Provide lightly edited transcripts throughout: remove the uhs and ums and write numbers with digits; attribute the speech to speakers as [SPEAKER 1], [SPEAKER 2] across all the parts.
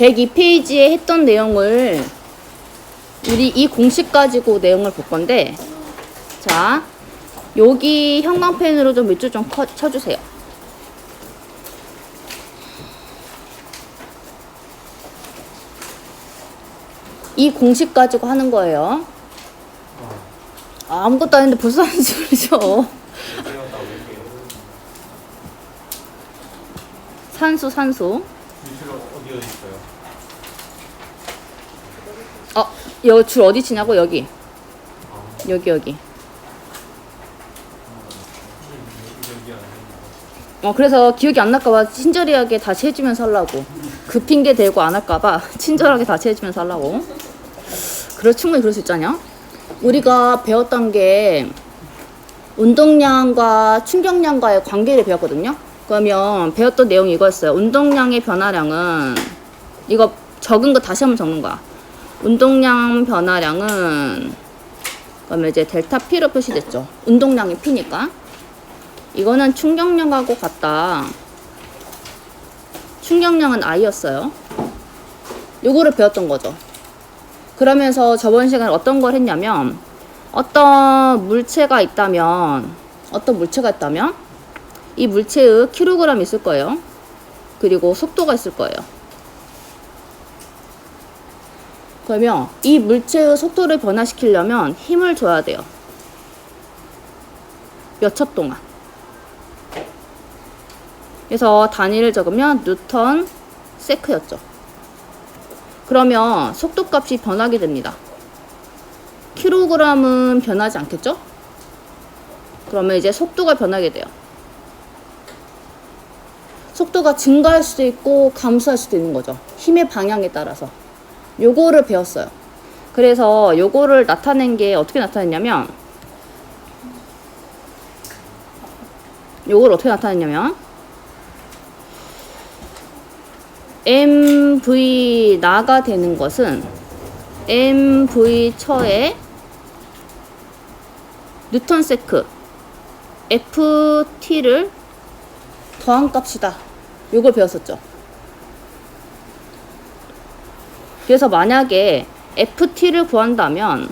[SPEAKER 1] 102페이지에 했던 내용을 우리 이 공식 가지고 내용을 볼 건데, 자, 여기 형광펜으로 좀 밑줄 좀 쳐주세요. 이 공식 가지고 하는 거예요. 아무것도 아닌데 벌써 하는 소리죠. 산수.
[SPEAKER 2] 어디에 있어요?
[SPEAKER 1] 여기 줄 어디 치냐고? 여기. 여기. 그래서 기억이 안 날까봐 친절하게 다시 해주면서 하려고. 그 핑계 대고 안 할까봐 친절하게 다시 해주면서 하려고. 충분히 그럴 수 있잖냐? 우리가 배웠던 게 운동량과 충격량과의 관계를 배웠거든요. 그러면 배웠던 내용이 이거였어요. 운동량의 변화량은, 이거 적은 거 다시 한번 적는 거야. 운동량 변화량은, 그러면 이제 델타 P로 표시됐죠. 운동량이 P니까. 이거는 충격량하고 같다. 충격량은 I였어요. 요거를 배웠던 거죠. 그러면서 저번 시간에 어떤 걸 했냐면, 어떤 물체가 있다면 이 물체의 킬로그램 있을 거예요. 그리고 속도가 있을 거예요. 그러면 이 물체의 속도를 변화시키려면 힘을 줘야 돼요. 몇 초 동안. 그래서 단위를 적으면 뉴턴 세크였죠. 그러면 속도값이 변하게 됩니다. 킬로그램은 변하지 않겠죠? 그러면 이제 속도가 변하게 돼요. 속도가 증가할 수도 있고 감소할 수도 있는 거죠. 힘의 방향에 따라서. 요거를 배웠어요. 그래서 요거를 나타낸 게 어떻게 나타냈냐면, mv 나가 되는 것은 mv 처에 뉴턴 세크 ft를 더한 값이다. 요걸 배웠었죠. 그래서 만약에 ft를 구한다면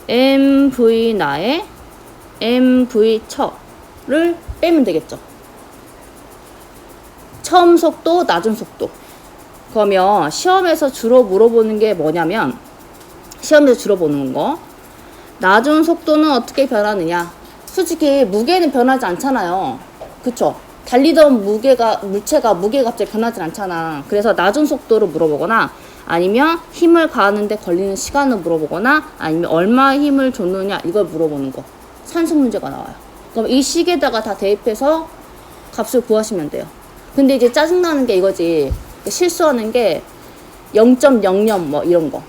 [SPEAKER 1] mv 나의 mv 처를 빼면 되겠죠. 처음 속도, 낮은 속도. 그러면 시험에서 주로 물어보는 게 뭐냐면, 낮은 속도는 어떻게 변하느냐. 솔직히 무게는 변하지 않잖아요. 그쵸? 달리던 물체가 무게가 갑자기 변하지 않잖아. 그래서 낮은 속도를 물어보거나, 아니면 힘을 가하는데 걸리는 시간을 물어보거나, 아니면 얼마 힘을 줬느냐, 이걸 물어보는 거. 산수 문제가 나와요. 그럼 이 식에다가 다 대입해서 값을 구하시면 돼요. 근데 이제 짜증나는 게 이거지. 실수하는 게 0.00 뭐 이런 거.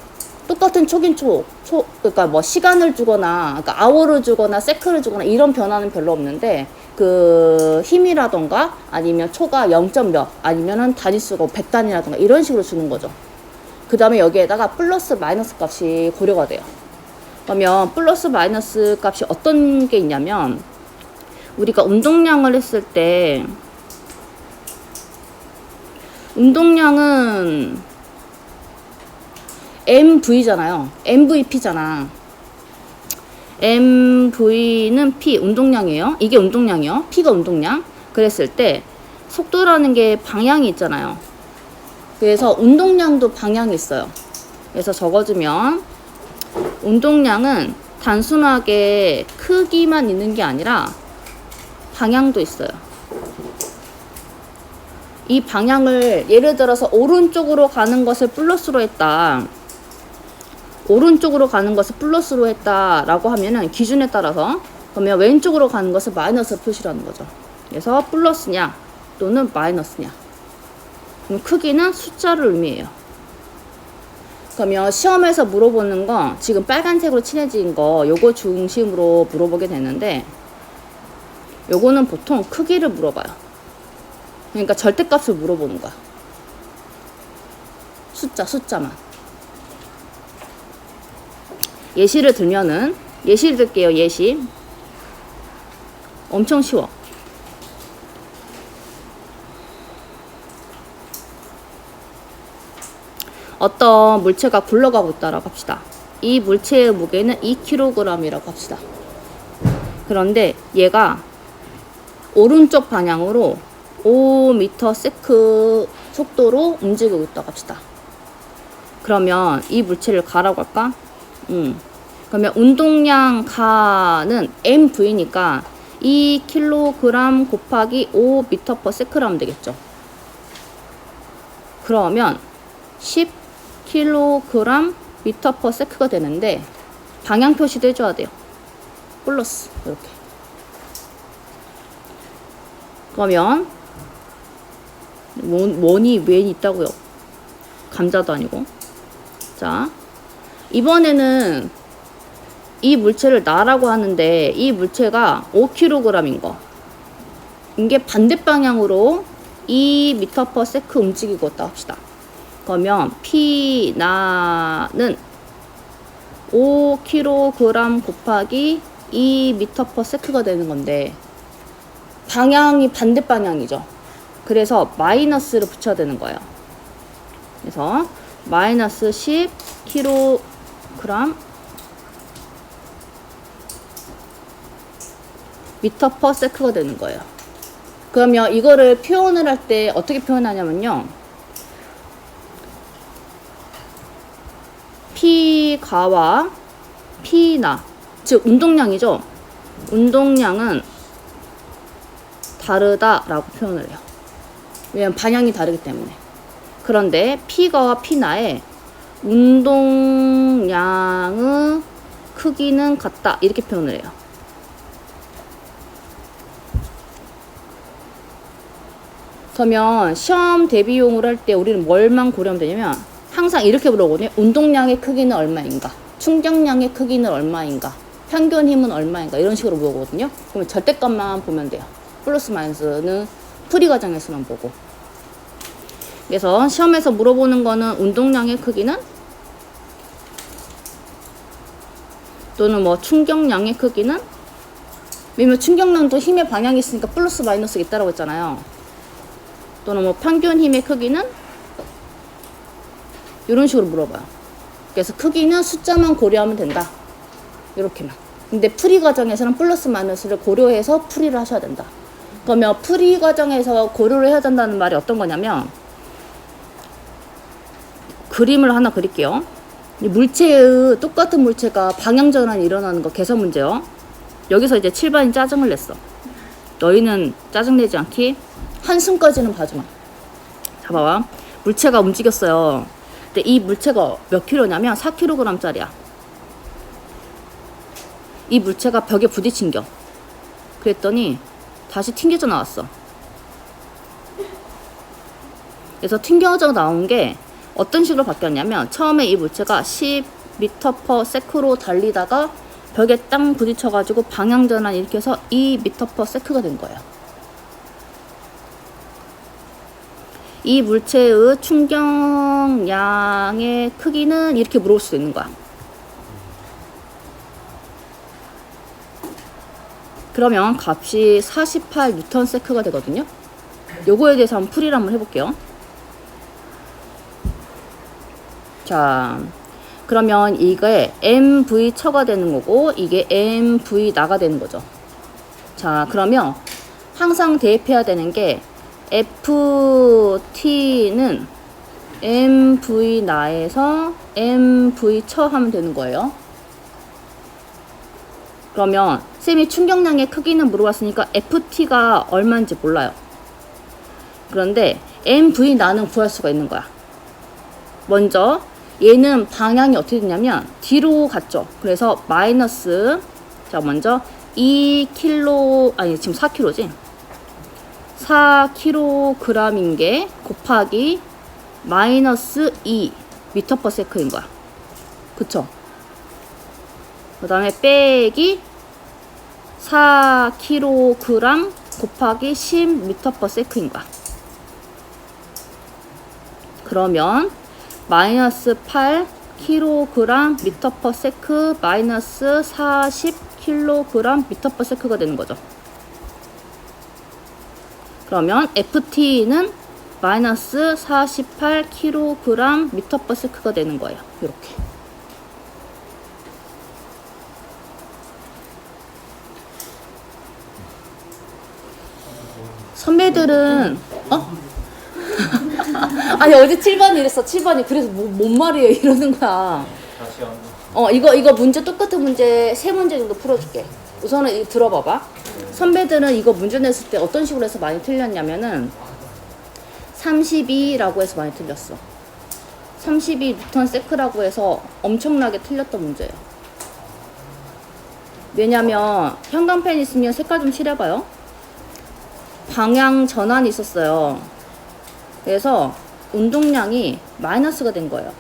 [SPEAKER 1] 똑같은 그러니까 뭐 시간을 주거나, 그러니까 아워를 주거나 세크를 주거나 이런 변화는 별로 없는데, 그 힘이라던가 아니면 초가 0. 몇 아니면은 단위수가 100단위라던가 이런 식으로 주는 거죠. 그 다음에 여기에다가 플러스 마이너스 값이 고려가 돼요. 그러면 플러스 마이너스 값이 어떤 게 있냐면, 우리가 운동량을 했을 때 운동량은 MV잖아요. MVP잖아. MV는 P, 운동량이에요. 이게 운동량이요. P가 운동량. 그랬을 때 속도라는 게 방향이 있잖아요. 그래서 운동량도 방향이 있어요. 그래서 적어주면 운동량은 단순하게 크기만 있는 게 아니라 방향도 있어요. 이 방향을 예를 들어서 오른쪽으로 가는 것을 플러스로 했다. 오른쪽으로 가는 것을 플러스로 했다라고 하면은 기준에 따라서, 그러면 왼쪽으로 가는 것을 마이너스로 표시하는 거죠. 그래서 플러스냐 또는 마이너스냐. 그럼 크기는 숫자를 의미해요. 그러면 시험에서 물어보는 거, 지금 빨간색으로 칠해진 거, 요거 중심으로 물어보게 되는데, 요거는 보통 크기를 물어봐요. 그러니까 절대값을 물어보는 거야. 숫자만. 예시를 들면은, 예시 들게요. 예시. 엄청 쉬워. 어떤 물체가 굴러가고 있다라고 합시다. 이 물체의 무게는 2kg이라고 합시다. 그런데 얘가 오른쪽 방향으로 5m/s 속도로 움직이고 있다고 합시다. 그러면 이 물체를 가라고 할까? 그러면 운동량 가는 mv니까 2kg 곱하기 5m/s 하면 되겠죠. 그러면 10kg m/s가 되는데 방향 표시도 해줘야 돼요. 플러스 이렇게. 그러면 원이 웬이 있다고요? 감자도 아니고. 자, 이번에는 이 물체를 나라고 하는데 이 물체가 5kg인 거. 이게 반대 방향으로 2m/s 움직이고 있다 합시다. 그러면 P 나는 5kg 곱하기 2m/s가 되는 건데 방향이 반대 방향이죠. 그래서 마이너스를 붙여야 되는 거예요. 그래서 마이너스 10kg m/s가 되는 거예요. 그러면 이거를 표현을 할 때 어떻게 표현하냐면요. P가와 P나, 즉 운동량이죠. 운동량은 다르다라고 표현을 해요. 왜냐면 방향이 다르기 때문에. 그런데 P가와 P나의 운동량의 크기는 같다, 이렇게 표현을 해요. 그러면 시험 대비용으로 할 때 우리는 뭘만 고려하면 되냐면 항상 이렇게 물어보거든요. 운동량의 크기는 얼마인가? 충격량의 크기는 얼마인가? 평균 힘은 얼마인가? 이런 식으로 물어보거든요. 그러면 절대값만 보면 돼요. 플러스 마이너스는 풀이 과정에서만 보고. 그래서 시험에서 물어보는 거는 운동량의 크기는 또는 뭐 충격량의 크기는, 왜냐면 충격량도 힘의 방향이 있으니까 플러스 마이너스가 있다고 했잖아요. 또는 뭐 평균 힘의 크기는 이런 식으로 물어봐요. 그래서 크기는 숫자만 고려하면 된다. 이렇게만. 근데 풀이 과정에서는 플러스 마이너스를 고려해서 풀이를 하셔야 된다. 그러면 풀이 과정에서 고려를 해야 된다는 말이 어떤 거냐면, 그림을 하나 그릴게요. 이 물체의, 똑같은 물체가 방향 전환이 일어나는 거 계산 문제요. 여기서 이제 7번이 짜증을 냈어. 너희는 짜증내지 않기? 한숨까지는 봐주마. 자, 봐봐. 물체가 움직였어요. 근데 이 물체가 몇 킬로냐면 4kg짜리야. 이 물체가 벽에 부딪힌겨. 그랬더니 다시 튕겨져 나왔어. 그래서 튕겨져 나온 게 어떤 식으로 바뀌었냐면, 처음에 이 물체가 10m/s로 달리다가 벽에 땅 부딪혀가지고 방향 전환 이렇게 해서 2m/s가 된 거예요. 이 물체의 충격량의 크기는 이렇게 물어볼 수도 있는 거야. 그러면 값이 48N가 되거든요. 요거에 대해서 한번 풀이를 한번 해볼게요. 자, 그러면 이게 mv 처가 되는 거고 이게 mv 나가 되는 거죠. 자, 그러면 항상 대입해야 되는 게 ft는 mv 나에서 mv 처 하면 되는 거예요. 그러면 쌤이 충격량의 크기는 물어봤으니까 ft가 얼마인지 몰라요. 그런데 mv 나는 구할 수가 있는 거야. 먼저 얘는 방향이 어떻게 되냐면 뒤로 갔죠. 그래서 마이너스, 자 먼저 2kg, 아니 지금 4kg지. 4kg인 게 곱하기 마이너스 2m/s인 거야. 그쵸? 그 다음에 빼기 4kg 곱하기 10m/s인 거야. 그러면 마이너스 8kg m/s 마이너스 40kg m/s가 되는 거죠. 그러면 ft는 마이너스 48kg m/s가 되는 거예요. 이렇게. 선배들은 아니 어제 7번이 이랬어. 7번이 그래서 뭔 말이에요 이러는 거야.
[SPEAKER 2] 다시 한번.
[SPEAKER 1] 이거 문제 똑같은 문제 3문제 정도 풀어줄게. 우선은 이거 들어봐봐. 선배들은 이거 문제 냈을 때 어떤 식으로 해서 많이 틀렸냐면은 32라고 해서 많이 틀렸어. 32 뉴턴 세크라고 해서 엄청나게 틀렸던 문제예요. 왜냐면 형광펜 있으면 색깔 좀 칠해봐요. 방향 전환이 있었어요. 그래서 운동량이 마이너스가 된 거예요.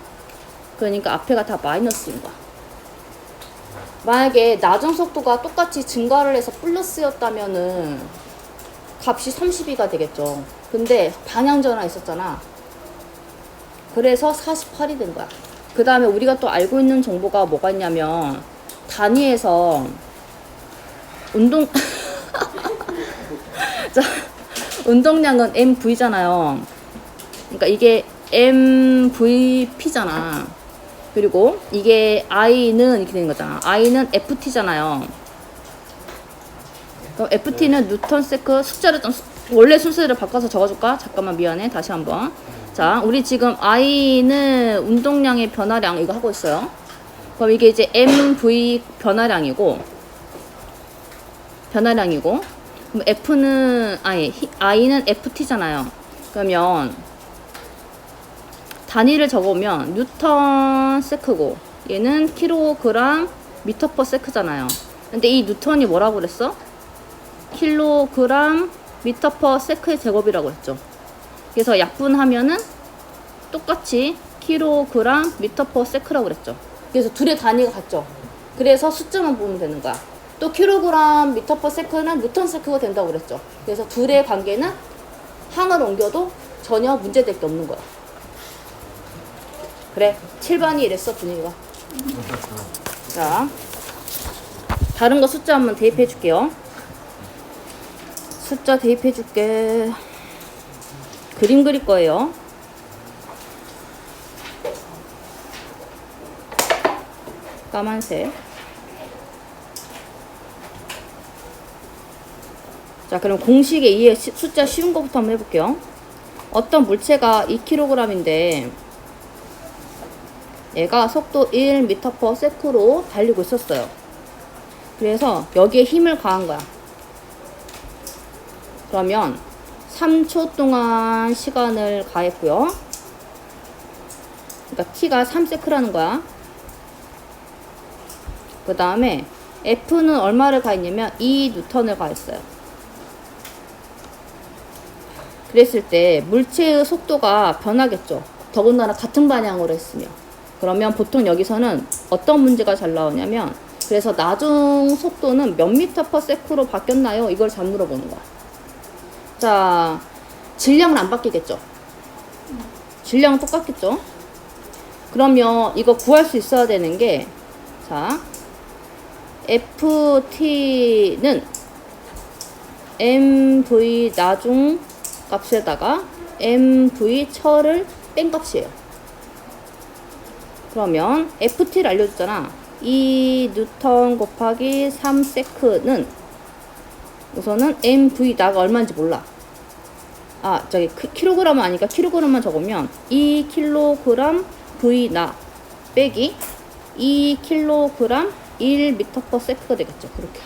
[SPEAKER 1] 그러니까 앞에가 다 마이너스인 거야. 만약에 나중 속도가 똑같이 증가를 해서 플러스였다면은 값이 32가 되겠죠. 근데 방향 전환 있었잖아. 그래서 48이 된 거야. 그 다음에 우리가 또 알고 있는 정보가 뭐가 있냐면 단위에서 자, 운동량은 MV잖아요. 그러니까 이게 MVP잖아. 그리고 이게 I는 이렇게 되는 거잖아. I는 FT잖아요. 그럼 FT는 뉴턴 세크 숫자를 좀 원래 순서대로 바꿔서 적어줄까? 잠깐만 미안해. 다시 한번. 자, 우리 지금 I는 운동량의 변화량 이거 하고 있어요. 그럼 이게 이제 MV 변화량이고 그럼 F는 I는 FT잖아요. 그러면 단위를 적으면 뉴턴 세크고 얘는 킬로그램 미터 퍼 세크잖아요. 근데 이 뉴턴이 뭐라고 그랬어? 킬로그램 미터 퍼 세크의 제곱이라고 했죠. 그래서 약분하면은 똑같이 킬로그램 미터 퍼 세크라고 그랬죠. 그래서 둘의 단위가 같죠. 그래서 숫자만 보면 되는 거야. 또 킬로그램 미터 퍼 세크는 뉴턴 세크가 된다고 그랬죠. 그래서 둘의 관계는 항을 옮겨도 전혀 문제될 게 없는 거야. 그래, 7번이 이랬어 분위기가. 자, 다른 거 숫자 한번 대입해 줄게요. 숫자 대입해 줄게. 그림 그릴 거예요. 까만색. 자, 그럼 공식에 의해 숫자 쉬운 거부터 한번 해볼게요. 어떤 물체가 2kg인데 얘가 속도 1m/s로 달리고 있었어요. 그래서 여기에 힘을 가한 거야. 그러면 3초 동안 시간을 가했고요. 그러니까 t가 3세크라는 거야. 그 다음에 F는 얼마를 가했냐면 2N을 가했어요. 그랬을 때 물체의 속도가 변하겠죠. 더군다나 같은 방향으로 했으면. 그러면 보통 여기서는 어떤 문제가 잘 나오냐면 그래서 나중 속도는 몇 m/s로 바뀌었나요? 이걸 잘 물어보는 거야. 자, 질량은 안 바뀌겠죠. 질량은 똑같겠죠. 그러면 이거 구할 수 있어야 되는 게 자, FT는 MV 나중 값에다가 MV 처를 뺀 값이에요. 그러면 FT를 알려줬잖아. 2N 곱하기 3세크는 우선은 MV 나가 얼마인지 몰라. 저기 킬로그램은 아니니까 킬로그램만 적으면 2kg V 나 빼기 2kg 1m/s가 되겠죠. 그렇게.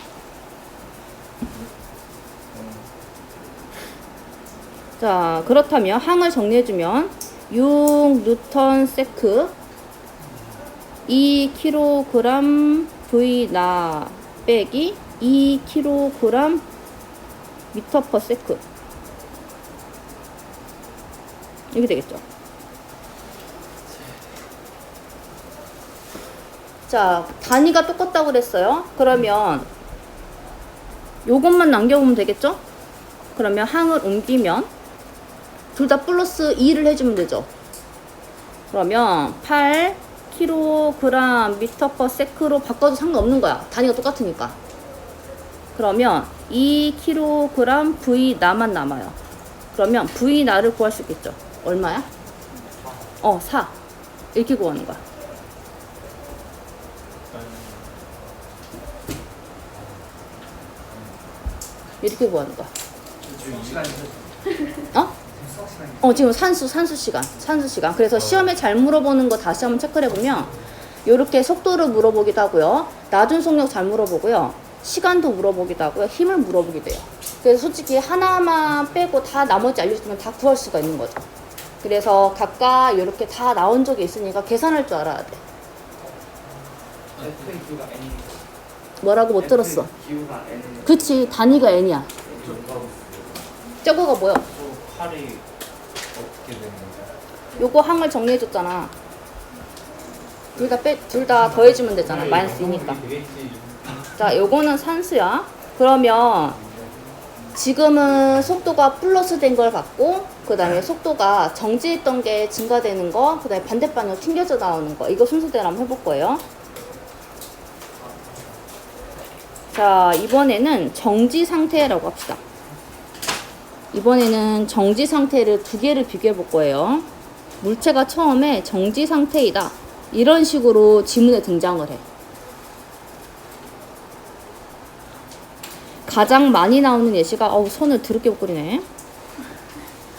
[SPEAKER 1] 자, 그렇다면 항을 정리해주면 6N세크 2kg V 나 빼기 2kg m/s 이렇게 되겠죠. 자, 단위가 똑같다고 그랬어요. 그러면 요것만 남겨보면 되겠죠? 그러면 항을 옮기면 둘 다 플러스 2를 해주면 되죠. 그러면 8kg m/s로 바꿔도 상관없는 거야. 단위가 똑같으니까. 그러면 2kg V 나만 남아요. 그러면 V 나를 구할 수 있겠죠. 얼마야? 4. 이렇게 구하는 거야. 이렇게 구하는 거야. 지금 산수 시간. 그래서 시험에 잘 물어보는 거 다시 한번 체크를 해보면 요렇게 속도를 물어보기도 하고요. 낮은 속력 잘 물어보고요. 시간도 물어보기도 하고요. 힘을 물어보기도 해요. 그래서 솔직히 하나만 빼고 다 나머지 알려주면 다 구할 수가 있는 거죠. 그래서 각각 이렇게 다 나온 적이 있으니까 계산할 줄 알아야 돼. 뭐라고 못 들었어? 그치, 단위가 n이야. 저거가 뭐야?
[SPEAKER 2] 팔이 어떻게 되는 거죠?
[SPEAKER 1] 요거 항을 정리해줬잖아. 둘 다 더해주면 되잖아. 마이너스 2니까. 자, 요거는 산수야. 그러면 지금은 속도가 플러스 된 걸 갖고 그 다음에 속도가 정지했던 게 증가되는 거, 그 다음에 반대 방향으로 튕겨져 나오는 거, 이거 순서대로 한번 해볼 거예요. 자, 이번에는 정지 상태라고 합시다. 이번에는 정지 상태를 두 개를 비교해 볼 거예요. 물체가 처음에 정지 상태이다, 이런 식으로 지문에 등장을 해. 가장 많이 나오는 예시가, 손을 더럽게 못 그리네.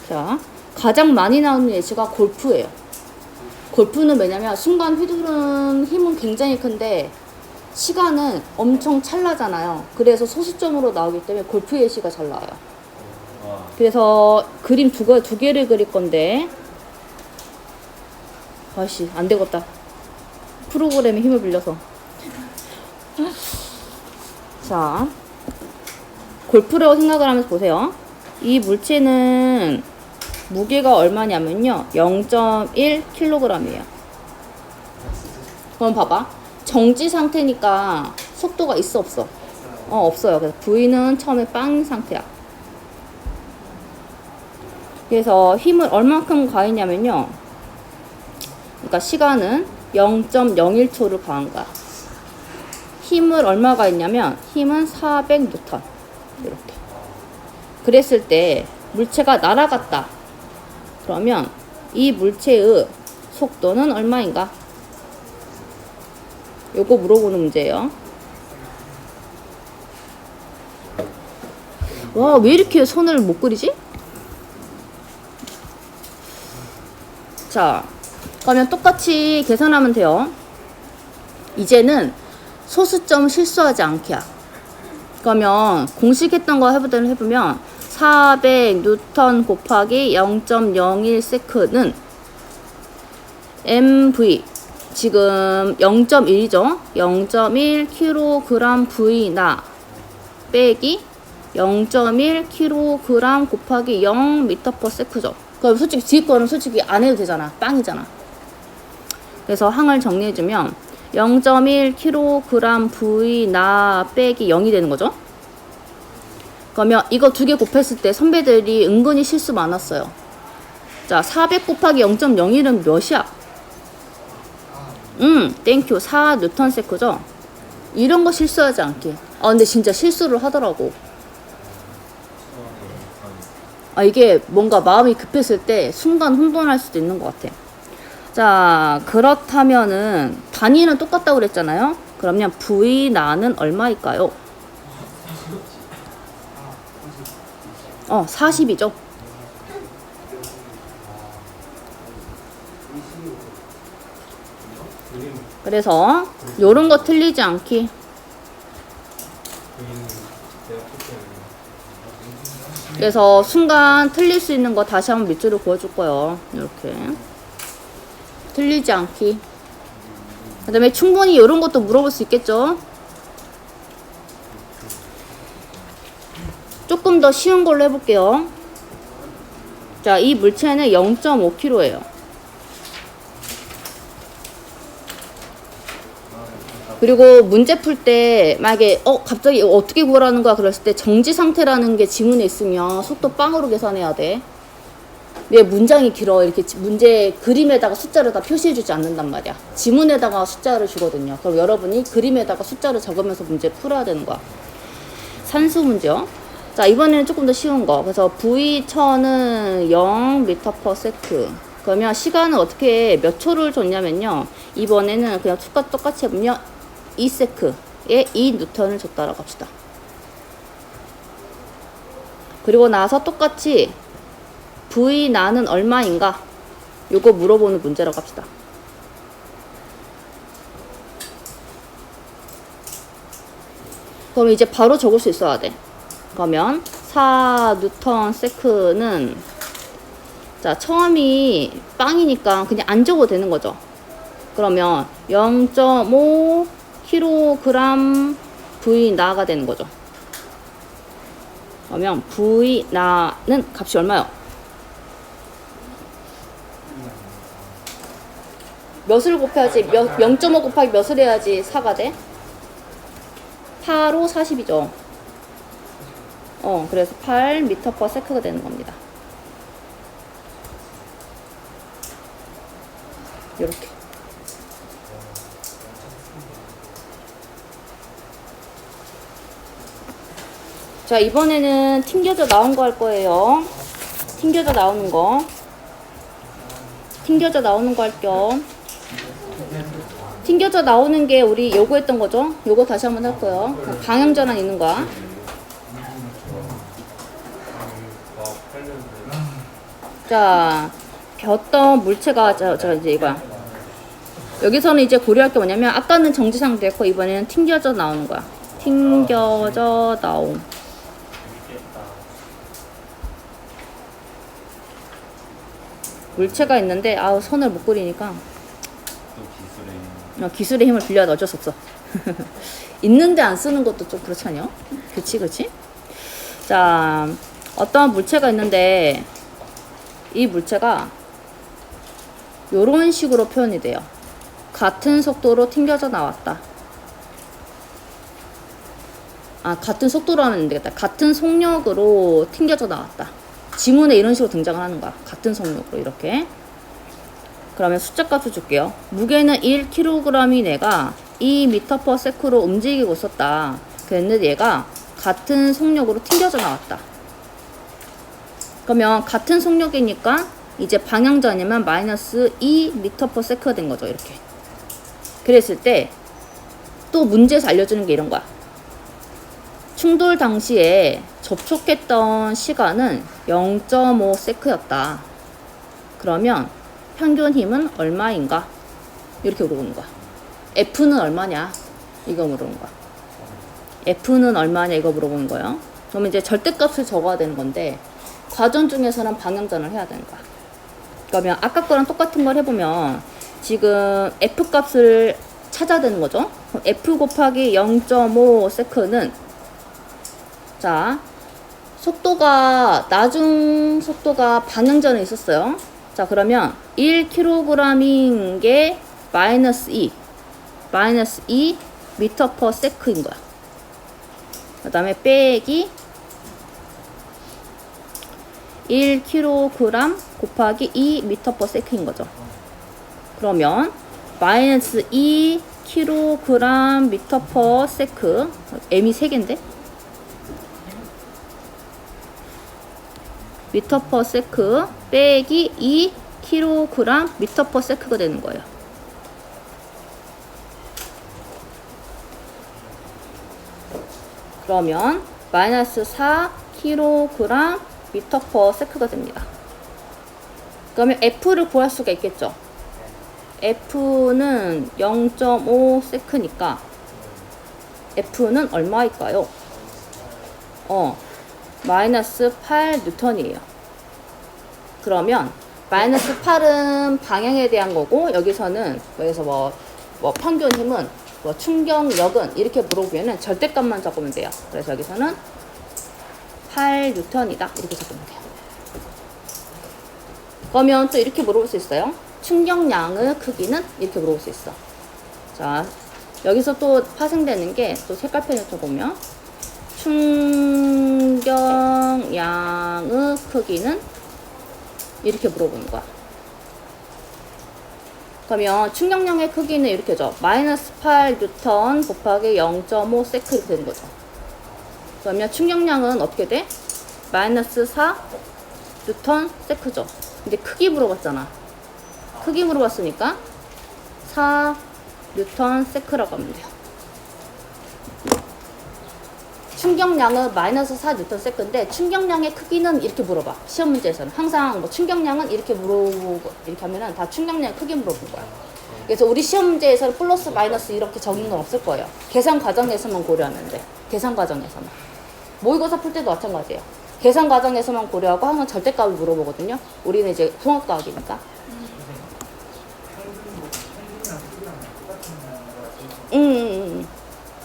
[SPEAKER 1] 자, 가장 많이 나오는 예시가 골프예요. 골프는 왜냐면 순간 휘두른 힘은 굉장히 큰데 시간은 엄청 찰나잖아요. 그래서 소수점으로 나오기 때문에 골프 예시가 잘 나와요. 그래서 그림 두 개를 그릴 건데, 아씨, 안 되겠다. 프로그램에 힘을 빌려서. 자, 골프라고 생각을 하면서 보세요. 이 물체는 무게가 얼마냐면요, 0.1kg이에요. 그럼 봐봐. 정지 상태니까 속도가 있어, 없어? 없어요. 그래서 V는 처음에 빵 상태야. 그래서 힘을 얼만큼 가했냐면요, 그러니까 시간은 0.01초를 가한 거야. 힘을 얼마 가했냐면 힘은 400N. 이렇게. 그랬을 때 물체가 날아갔다. 그러면 이 물체의 속도는 얼마인가? 요거 물어보는 문제예요. 와, 왜 이렇게 손을 못 그리지? 자, 그러면 똑같이 계산하면 돼요. 이제는 소수점 실수하지 않게야. 그러면 공식 했던 거 해보면 400N 곱하기 0.01S는 MV, 지금 0.1이죠. 0.1kg V나 빼기 0.1kg 곱하기 0m/s죠. 그럼 솔직히 뒤에 거는 솔직히 안 해도 되잖아. 빵이잖아. 그래서 항을 정리해주면 0.1kg V나 빼기 0이 되는 거죠. 그러면 이거 두 개 곱했을 때 선배들이 은근히 실수 많았어요. 자, 400 곱하기 0.01은 몇이야? 땡큐. 4Nm/s죠. 이런 거 실수하지 않게. 근데 진짜 실수를 하더라고. 이게 뭔가 마음이 급했을 때 순간 혼돈할 수도 있는 것 같아. 자, 그렇다면은 단위는 똑같다고 그랬잖아요. 그러면 V나는 얼마일까요? 40이죠. 그래서 요런 거 틀리지 않기. 그래서 순간 틀릴 수 있는 거 다시 한번 밑줄을 그어줄 거예요. 이렇게 틀리지 않기. 그 다음에 충분히 이런 것도 물어볼 수 있겠죠. 조금 더 쉬운 걸로 해볼게요. 자, 이 물체는 0.5kg예요. 그리고 문제 풀 때 만약에 갑자기 어떻게 구하라는 거야 그랬을 때 정지 상태라는 게 지문에 있으면 속도 빵으로 계산해야 돼. 왜 문장이 길어. 이렇게 문제 그림에다가 숫자를 다 표시해주지 않는단 말이야. 지문에다가 숫자를 주거든요. 그럼 여러분이 그림에다가 숫자를 적으면서 문제 풀어야 되는 거야. 산수 문제요. 자, 자, 이번에는 조금 더 쉬운 거. 그래서 V1000은 0m/s. 그러면 시간은 어떻게 몇 초를 줬냐면요. 이번에는 그냥 똑같이 해보면 2세크에 2N을 줬다라고 합시다. 그리고 나서 똑같이 V 나는 얼마인가? 요거 물어보는 문제라고 합시다. 그럼 이제 바로 적을 수 있어야 돼. 그러면 4N's/는 자, 처음이 빵이니까 그냥 안 적어도 되는 거죠. 그러면 0.5kg V 나가 되는 거죠. 그러면 V 나는 값이 얼마요? 몇을 곱해야지 0.5 곱하기 몇을 해야지 4가 돼? 8, 5, 40이죠. 그래서 8m/s가 되는 겁니다. 이렇게. 자, 이번에는 튕겨져 나온 거 할 거예요. 튕겨져 나오는 거. 튕겨져 나오는 거 할 겸. 튕겨져 나오는 게 우리 요거 했던 거죠? 요거 다시 한번 할 거예요. 방향전환 있는 거야. 자, 어떤 물체가, 이제 이거야. 여기서는 이제 고려할 게 뭐냐면, 아까는 정지상 됐고, 이번에는 튕겨져 나오는 거야. 튕겨져 나옴. 물체가 있는데, 아우, 선을 못 그리니까. 기술의 힘을 빌려야 어쩔 수 없어. 있는데 안 쓰는 것도 좀 그렇지 않냐? 그치? 자, 어떤 물체가 있는데, 이 물체가 요런 식으로 표현이 돼요. 같은 속도로 튕겨져 나왔다. 같은 속도로 하면 안 되겠다. 같은 속력으로 튕겨져 나왔다. 지문에 이런 식으로 등장을 하는 거야. 같은 속력으로 이렇게. 그러면 숫자 값을 줄게요. 무게는 1kg이 내가 2m/s로 움직이고 있었다. 그랬는데 얘가 같은 속력으로 튕겨져 나왔다. 그러면 같은 속력이니까 이제 방향전이면 마이너스 2m/s가 된 거죠. 이렇게. 그랬을 때 또 문제에서 알려주는 게 이런 거야. 충돌 당시에 접촉했던 시간은 0.5s였다. 그러면 평균 힘은 얼마인가? 이렇게 물어보는 거야. F는 얼마냐? 이거 물어보는 거야. F는 얼마냐? 이거 물어보는 거예요. 그러면 이제 절대값을 적어야 되는 건데 과정 중에서는 방향전을 해야 되는 거야. 그러면 아까 거랑 똑같은 걸 해보면 지금 F값을 찾아야 되는 거죠. 그럼 F 곱하기 0.5s는 자, 속도가 나중 속도가 방향전에 있었어요. 자, 그러면 1kg인 게 마이너스 2 m/s인 거야. 그 다음에 빼기 1kg 곱하기 2m/s인 거죠. 그러면 마이너스 2kg m/s m이 3개인데 m/s 빼기 2kg m/s가 되는 거예요. 그러면 마이너스 4kg m/s가 됩니다. 그러면 F를 구할 수가 있겠죠. F는 0.5s니까 F는 얼마일까요? 마이너스 8N이에요. 그러면 마이너스 8은 방향에 대한 거고 여기서는 뭐 평균 힘은 뭐 충격력은 이렇게 물어보면 절대값만 적으면 돼요. 그래서 여기서는 8N이다 이렇게 적으면 돼요. 그러면 또 이렇게 물어볼 수 있어요. 충격량의 크기는 이렇게 물어볼 수 있어. 자, 여기서 또 파생되는 게 또 색깔펜을 쳐보면 충격량의 크기는 이렇게 물어보는 거야. 그러면 충격량의 크기는 이렇게죠. 마이너스 8N 곱하기 0.5 세크 이렇게 되는 거죠. 그러면 충격량은 어떻게 돼? 마이너스 4 뉴턴 세크죠. 근데 크기 물어봤잖아. 크기 물어봤으니까 4 뉴턴 세크라고 하면 돼요. 충격량은 마이너스 4 뉴턴 세크인데 충격량의 크기는 이렇게 물어봐. 시험 문제에서는 항상 뭐 충격량은 이렇게 물어보고 이렇게 하면은 다 충격량의 크기 물어볼 거야. 그래서 우리 시험 문제에서는 플러스 마이너스 이렇게 적는 건 없을 거예요. 계산 과정에서만 고려하면 돼. 계산 과정에서만. 모의고사 풀 때도 마찬가지예요. 계산 과정에서만 고려하고 항상 절대값을 물어보거든요. 우리는 이제 통합과학이니까.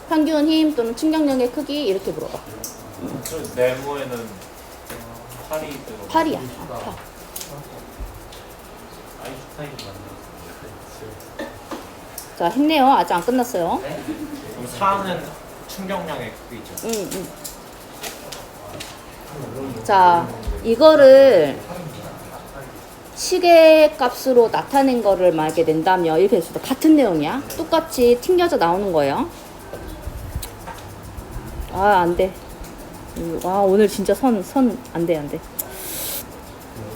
[SPEAKER 1] 평균 힘 또는 충격량의 크기 이렇게 물어봐.
[SPEAKER 2] 저 네모에는 팔이 들어.
[SPEAKER 1] 팔이야.
[SPEAKER 2] 아인슈타인이 만들었어요.
[SPEAKER 1] 자, 힘내요. 아직 안 끝났어요.
[SPEAKER 2] 그럼 4는 충격량의 크기죠.
[SPEAKER 1] 자, 이거를 시계값으로 나타낸 거를 만약에 낸다면 이렇게 했을 때 같은 내용이야. 똑같이 튕겨져 나오는 거예요. 아, 안 돼. 와, 오늘 진짜 안 돼, 안 돼.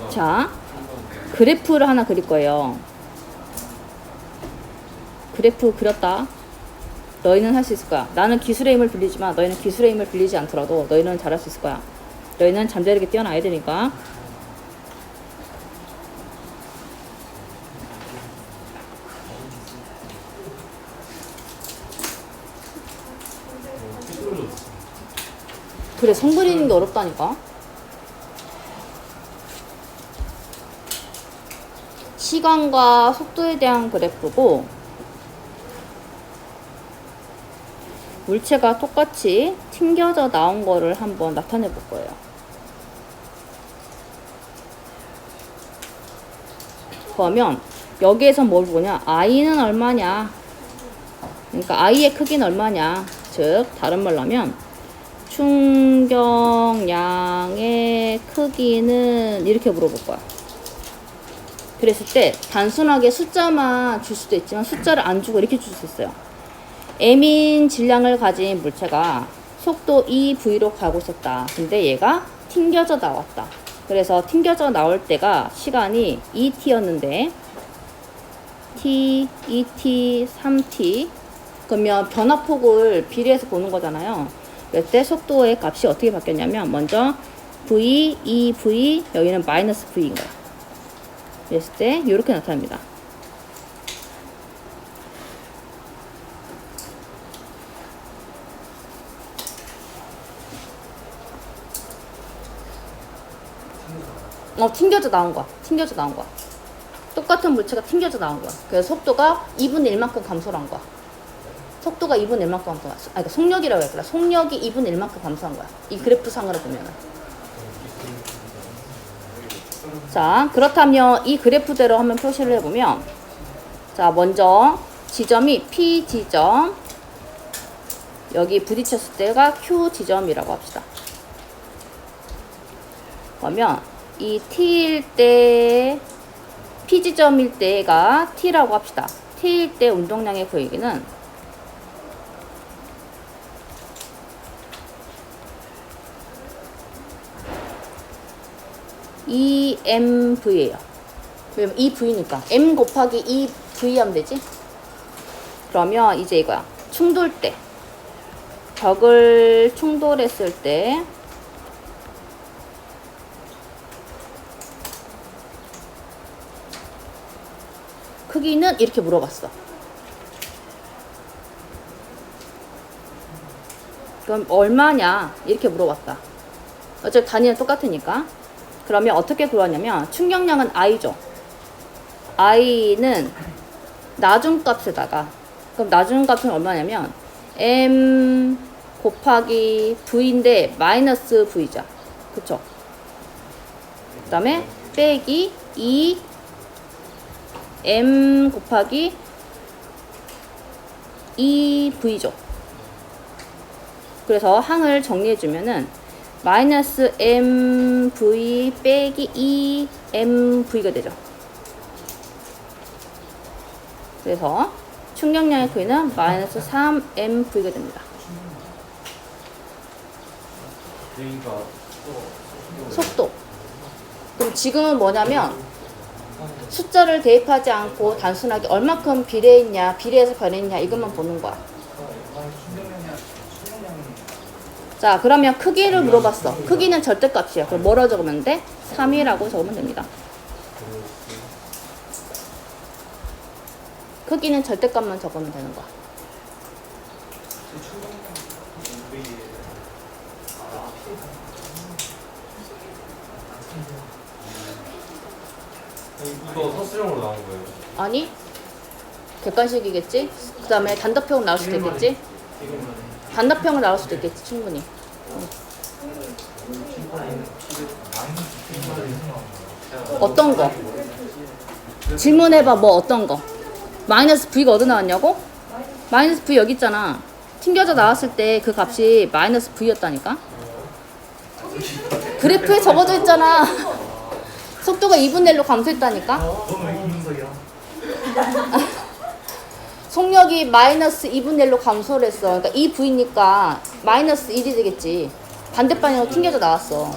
[SPEAKER 1] 자, 그래프를 하나 그릴 거예요. 그래프 그렸다. 너희는 할 수 있을 거야. 나는 기술의 힘을 빌리지만 너희는 기술의 힘을 빌리지 않더라도 너희는 잘할 수 있을 거야. 너희는 잠재력이 뛰어나야 되니까. 그래, 선 그리는 게 어렵다니까. 시간과 속도에 대한 그래프고 물체가 똑같이 튕겨져 나온 거를 한번 나타내 볼 거예요. 그러면 여기에서 뭘 보냐? i는 얼마냐? 그러니까 i의 크기는 얼마냐? 즉 다른 말로 하면 충격량의 크기는 이렇게 물어볼 거야. 그랬을 때 단순하게 숫자만 줄 수도 있지만 숫자를 안 주고 이렇게 줄 수 있어요. m인 질량을 가진 물체가 속도 EV로 가고 있었다. 근데 얘가 튕겨져 나왔다. 그래서 튕겨져 나올 때가 시간이 2t였는데 t, 2t, 3t 그러면 변화폭을 비례해서 보는 거잖아요. 이때 속도의 값이 어떻게 바뀌었냐면 먼저 v, 2v, 여기는 마이너스 v인 거야. 그랬을 때 이렇게 나타납니다. 튕겨져 나온 거야. 튕겨져 나온 거야. 똑같은 물체가 튕겨져 나온 거야. 그래서 속도가 2분의 1만큼 감소를 한 거야. 속도가 2분의 1만큼 감소한 거야. 그러니까 속력이라고 해야 되나? 속력이 2분의 1만큼 감소한 거야. 이 그래프 상으로 보면은. 자, 그렇다면 이 그래프대로 한번 표시를 해보면 자, 먼저 지점이 P 지점 여기 부딪혔을 때가 Q 지점이라고 합시다. 그러면 이 T일 때 P 지점일 때가 T라고 합시다. T일 때 운동량의 구이기는 EMV예요. 왜냐면 EV니까 M 곱하기 EV 하면 되지? 그러면 이제 이거야. 충돌 때 벽을 충돌했을 때 크기는 이렇게 물어봤어. 그럼 얼마냐? 이렇게 물어봤다. 어차피 단위는 똑같으니까. 그러면 어떻게 구하냐면 충격량은 i죠. i는 나중값에다가 그럼 나중값은 얼마냐면 m 곱하기 v인데 마이너스 v죠. 그쵸? 그 다음에 빼기 2 m 곱하기 2v죠. 그래서 항을 정리해주면은 마이너스 mv 빼기 2mv가 되죠. 그래서 충격량의 크기는 마이너스 3mv가 됩니다.
[SPEAKER 2] V가
[SPEAKER 1] 속도. 그럼 지금은 뭐냐면 숫자를 대입하지 않고 단순하게 얼마큼 비례했냐, 비례해서 변했냐 이것만 보는 거야. 자, 그러면 크기를 물어봤어. 크기는 절대값이야. 그럼 뭐라고 적으면 돼? 3이라고 적으면 됩니다. 크기는 절대값만 적으면 되는 거야.
[SPEAKER 2] 이거 서술형으로 나온 거예요.
[SPEAKER 1] 아니, 객관식이겠지? 그 다음에 단답형으로 나올 수도 있겠지? 단답형으로 나올 수도 있겠지, 충분히. 어떤 거? 질문해봐, 뭐 어떤 거? 마이너스 V가 어디 나왔냐고? 마이너스 V 여기 있잖아. 튕겨져 나왔을 때 그 값이 마이너스 V였다니까? 그래프에 적어져 있잖아. 속도가 2분의 1로 감소했다니까? 속력이 마이너스 2분의 1로 감소를 했어. 그러니까 2V니까 마이너스 1이 되겠지. 반대 방향으로 튕겨져 나왔어.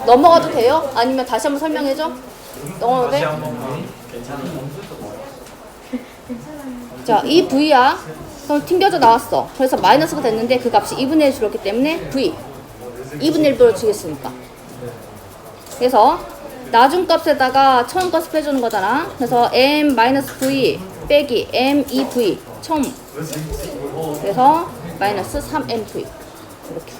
[SPEAKER 1] 넘어가도 돼요? 아니면 다시 한번 설명해줘? 넘어가도 돼? 자, 이 V야. 그럼 튕겨져 나왔어. 그래서 마이너스가 됐는데 그 값이 2분의 1 줄었기 때문에 V 2분의 1로 주겠으니까. 그래서 나중값에다가 처음값을 빼주는 거잖아. 그래서 m-v 빼기 m2v 처음. 그래서 마이너스 3mv 이렇게.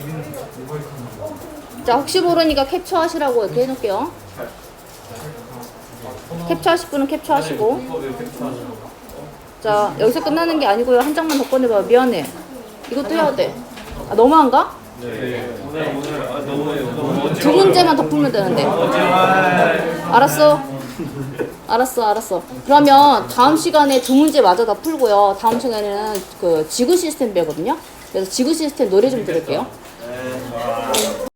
[SPEAKER 1] 자, 혹시 모르니까 캡처하시라고 이렇게 해놓을게요. 캡처하실 분은 캡처하시고. 자, 여기서 끝나는 게 아니고요. 한 장만 더 꺼내봐. 미안해. 이것도 해야 돼. 아, 너무한가?
[SPEAKER 2] 네. 너무
[SPEAKER 1] 두 문제만 더 풀면 되는데. 알았어. 알았어. 그러면 다음 시간에 두 문제 마저 다 풀고요. 다음 시간에는 그 지구 시스템 배우거든요. 그래서 지구 시스템 노래 좀 들을게요.